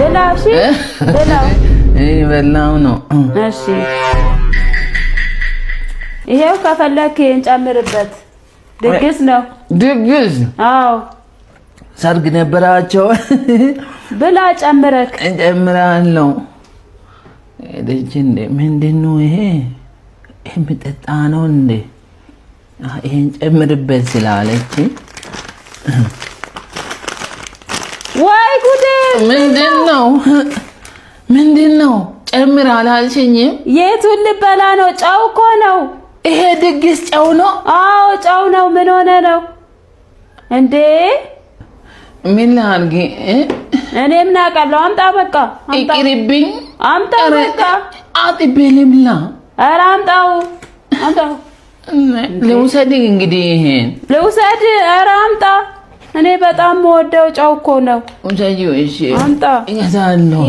ብላሽ ብላው በላው ነው እሺ ይሄው ከፈለክ እንጨምርበት ድግስ ነው ድግስ አዎ ሰርግ ነበራቸው ብላ ጨምረክ እንጨምራለሁ እንዴ ምንድነው ይሄ የምጠጣ ነው እንዴ ይሄን ጨምርበት ስላለች ወይ ጉዴ ምንድነው ጨምር አላልሽኝም የቱን ልበላ ነው ጫው እኮ ነው ይሄ ድግስ ጫው ነው አዎ ጫው ነው ምን ሆነ ነው እንዴ ምን ላድርግ እኔም ናቀለው አምጣ በቃ ይቅርብኝ አምጣ በቃ አጥቤ ልብላ ኧረ አምጣው ልውሰድ እንግዲህ ይሄን ልውሰድ ኧረ አምጣ እኔ በጣም ወደው ጫው እኮ ነው ውሰጂው እሺ አምጣ እገዛለሁ